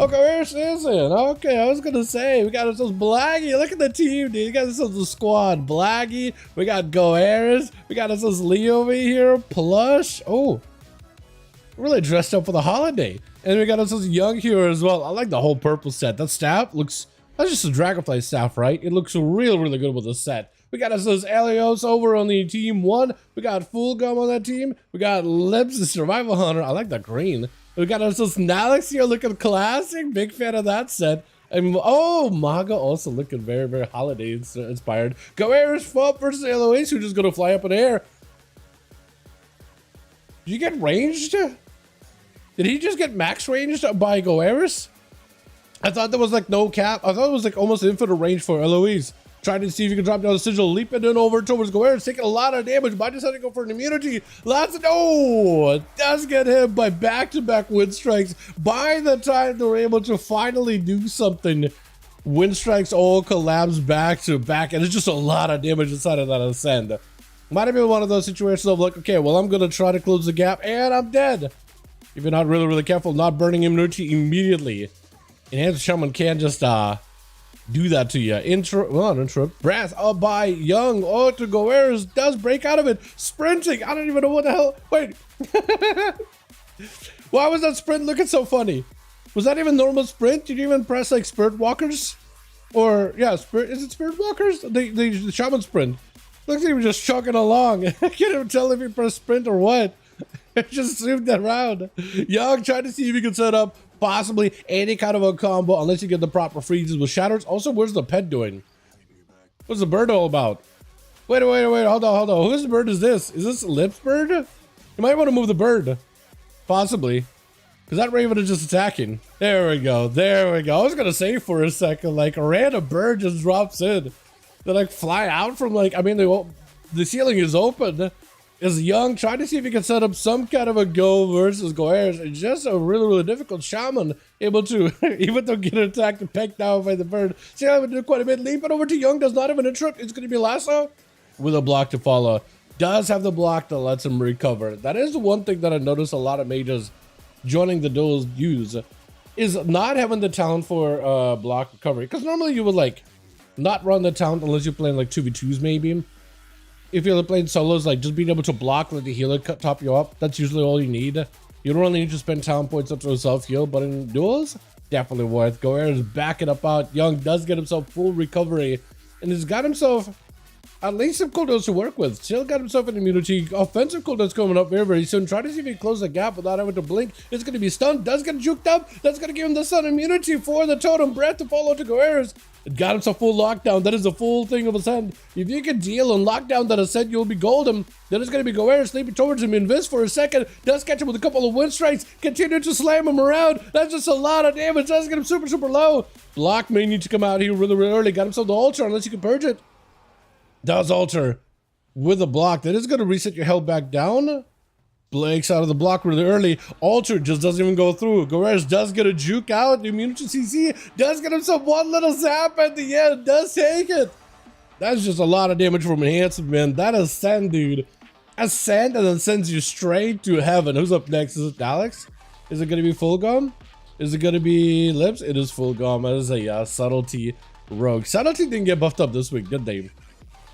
Okay, where's Susan? Okay, I was gonna say, we got ourselves Blaggy. Look at the team, dude. We got ourselves a squad. Blaggy, we got Goeris, we got ourselves Leo over here, Plush. Oh, really dressed up for the holiday. And we got ourselves Young here as well. I like the whole purple set. That staff looks, that's just a Dragonfly staff, right? It looks really good with the set. We got ourselves Elios over on the team 1. We got Full Gum on that team. We got Lips, the Survival Hunter. I like the green. We got ourselves Nalix here looking classic. Big fan of that set. And oh, Maga also looking very holiday inspired. Goeris Fop versus Eloise, who's just gonna fly up in the air. Did you get ranged? Did he just get max ranged by Goeris? I thought there was like no cap. I thought it was like almost infinite range for Eloise. Trying to see if you can drop down the sigil, leaping in over towards Goeris, taking a lot of damage. Might just have to go for an immunity. Lots of, oh, it does get hit by back-to-back wind strikes. By the time they're able to finally do something, wind strikes all collapse back to back, and it's just a lot of damage inside of that ascend. Might have been one of those situations of like, okay, well, I'm gonna try to close the gap, and I'm dead. If you're not really careful, not burning immunity immediately. Enhanced Shaman can just do that to you. Well, not interrupt. Brass up by Young. Oh, to Goeris does break out of it. Sprinting. I don't even know what the hell. Wait. Why was that sprint looking so funny? Was that even normal sprint? Did you even press like Spirit Walkers? Or yeah, is it Spirit Walkers? The Shaman sprint. Looks like he was just chugging along. I can't even tell if he pressed sprint or what. It just zoomed that round. Young trying to see if he can set up possibly any kind of a combo unless you get the proper freezes with shatters. Also, where's the pet doing? What's the bird all about? Wait, hold on. Whose bird is this? Is this Lips bird? You might want to move the bird. Possibly. Because that Raven is just attacking. There we go. I was going to say for a second, like a random bird just drops in. They like fly out from like, I mean, the ceiling is open. Is Young trying to see if he can set up some kind of a go versus Goeris. It's just a really difficult Shaman able to, even though get attacked and pecked down by the bird. See how I would do quite a bit. Leaping over to Young does not have an interrupt. It's going to be Lasso with a block to follow. Does have the block that lets him recover. That is the one thing that I noticed a lot of mages joining the duels use, is not having the talent for block recovery. Because normally you would like not run the talent unless you're playing like 2v2s maybe. If you're playing solos, like just being able to block, let the healer top you up, that's usually all you need. You don't really need to spend talent points up to a self-heal, but in duels, definitely worth. Goeris backing up out. Young does get himself full recovery, and has got himself at least some cooldowns to work with. Still got himself an immunity. Offensive cooldowns coming up very soon. Try to see if he can close the gap without having to blink. It's going to be stunned. Does get juked up. That's going to give him the sun immunity for the totem breath to follow to Goeris. It got himself full lockdown. That is a full thing of ascend. If you can deal and lockdown that ascend, you'll be golden. Then it's going to be Goeris sleeping towards him. Invis for a second. Does catch him with a couple of wind strikes. Continue to slam him around. That's just a lot of damage. Does get him super low. Block may need to come out here really early. Got himself the altar unless you can purge it. Does altar with a block. That is going to reset your health back down. Blanks out of the block really early. Alter just doesn't even go through. Goeris does get a juke out. The immunity CC does get himself one little zap at the end. Does take it. That's just a lot of damage from enhancement, man. That ascend, dude. Ascend and then sends you straight to heaven. Who's up next? Is it Alex? Is it going to be Full Gum? Is it going to be Lips? It is Full Gum. That is a subtlety rogue. Subtlety didn't get buffed up this week, did they?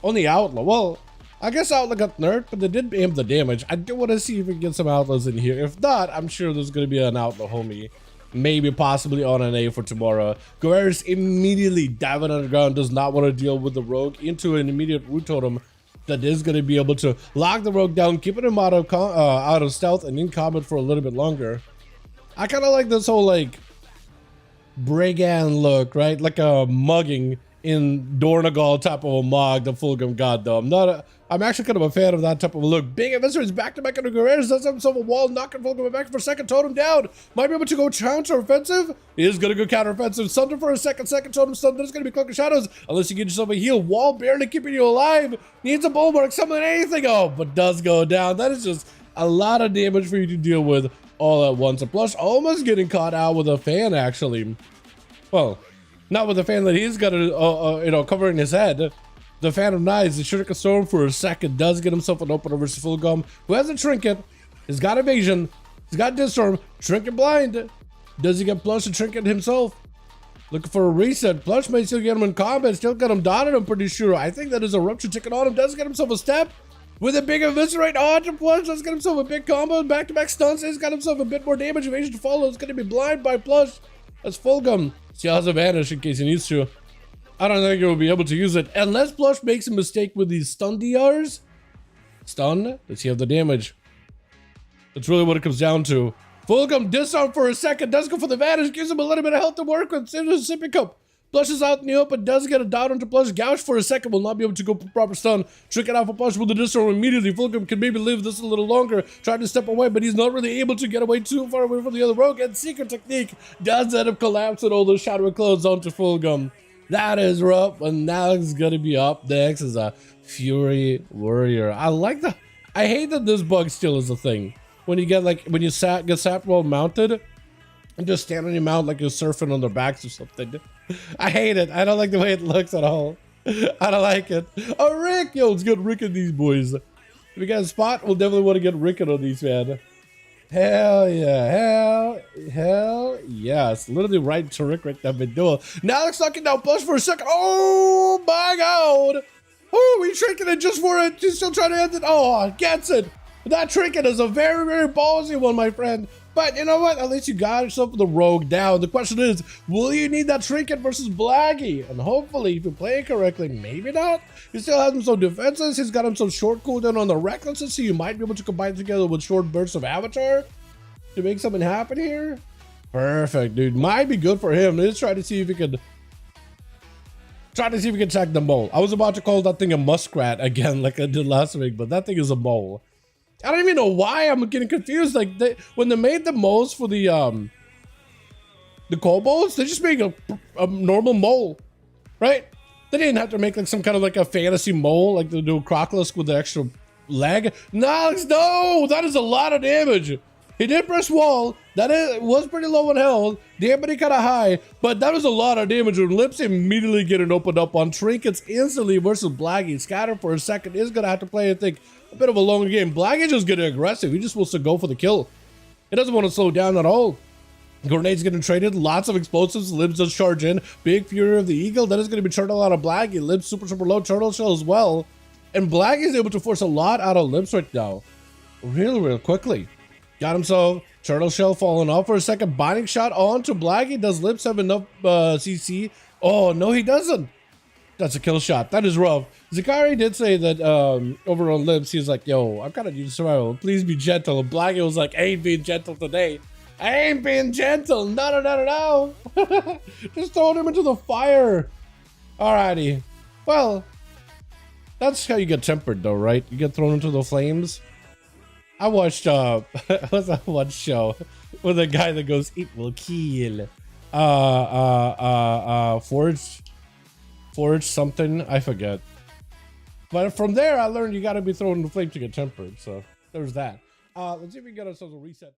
Only Outlaw. Well, I guess Outlaw got nerfed, but they did aim the damage. I do want to see if we can get some Outlaws in here. If not, I'm sure there's going to be an Outlaw homie. Maybe possibly on an A for tomorrow. Goeris immediately diving underground, does not want to deal with the rogue into an immediate root totem that is going to be able to lock the rogue down, keeping him out of stealth and in combat for a little bit longer. I kind of like this whole like brigand look, right? Like a mugging in Dornagal type of a mog, the Fulgrim god though. I'm actually kind of a fan of that type of a look. Big adversaries back to back into Goeris, does have himself a wall, knocking Fulgrim back for a second, totem down. Might be able to go counter offensive. He is gonna go counter offensive. Thunder for a second totem stun. There's gonna be Cloak of Shadows. Unless you get yourself a heal. Wall barely keeping you alive. Needs a bulwark, something, anything. Oh, but does go down. That is just a lot of damage for you to deal with all at once. A Plush almost getting caught out with a fan actually. Well, not with the fan that he's got, you know, covering his head. The Phantom Knives, the Shuriken Storm for a second does get himself an opener versus Fulgrim, who has a Trinket, he's got Evasion, he's got Disarm, Trinket Blind, Does he get Plush to Trinket himself? Looking for a reset. Plush may still get him in combat, still get him dotted, I'm pretty sure. I think that is a rupture ticket on him. Does get himself a step with a big eviscerate onto Plush. Let's get himself a big combo, back-to-back stuns. He's got himself a bit more damage. Evasion to follow. It's going to be blind by Plush. That's Fulgum. He has a vanish in case he needs to. I don't think he will be able to use it unless Plush makes a mistake with these stun DRs. Stun. Let's see how the damage. That's really what it comes down to. Fulgum disarm for a second, does go for the vanish, gives him a little bit of health to work with. Sipping cup. Plush is out in the open, does get a dot onto Plush. Gouge for a second, will not be able to go for proper stun. Trick it out for Plush with the disarm immediately. Fulgum can maybe live this a little longer, trying to step away, but he's not really able to get away too far away from the other rogue. And Secret Technique does end up collapsing all those shadowy clothes onto Fulgum. That is rough, and now it's gonna be up next as a Fury Warrior. I like that. I hate that this bug still is a thing. When you get like, when you get sapped while mounted, and just stand on your mount like you're surfing on their backs or something. I hate it. I don't like the way it looks at all. I don't like it. Oh, Rick! Yo, let's get Rick on these boys. If we got a spot, we'll definitely want to get Rick on these, man. Hell yeah. Hell yes. Literally right to Rick right there. Now let's knock it down. Push for a second. Oh my god. Oh, we trinket it just for it. He's still trying to end it. Oh, gets it. That trinket is a very, very ballsy one, my friend. But you know what? At least you got yourself the rogue down. The question is, will you need that trinket versus Blaggy? And hopefully, if you play it correctly, maybe not. He still has him some defenses. He's got him some short cooldown on the recklessness, so you might be able to combine together with short bursts of Avatar to make something happen here. Perfect, dude. Might be good for him. Let's try to see if he can. Try to see if we can attack the mole. I was about to call that thing a muskrat again, like I did last week, but that thing is a mole. I don't even know why I'm getting confused. Like when they made the moles for the kobolds, they just made a normal mole, right? They didn't have to make like some kind of like a fantasy mole, like they do Crocolisk with the extra leg. No, that is a lot of damage. He did press wall. That was pretty low on health. Damage kind of high, but that was a lot of damage. When Lips immediately getting opened up on trinkets instantly versus Blaggy. Scatter for a second is gonna have to play, I think, a bit of a longer game. Blaggy just getting aggressive. He just wants to go for the kill. He doesn't want to slow down at all. Grenades getting traded, lots of explosives. Libs does charge in. Big Fury of the Eagle. That is going to be turtle out of Blaggy. Libs super low turtle shell as well. And Blaggy is able to force a lot out of Libs right now. Real quickly. Got himself turtle shell falling off for a second. Binding shot onto Blaggy. Does Libs have enough CC? Oh, no, he doesn't. That's a kill shot. That is rough. Zakari did say that over on Libs, he's like, yo, I'm kind of new to survival. Please be gentle. And Blaggy was like, I ain't being gentle today. I ain't being gentle. No. Just throwing him into the fire. Alrighty. Well, that's how you get tempered though, right? You get thrown into the flames. I watched what's that one show with a guy that goes, it will kill. Forge something, I forget. But from there I learned you gotta be thrown in the flame to get tempered. So there's that. Let's see if we can get ourselves a reset.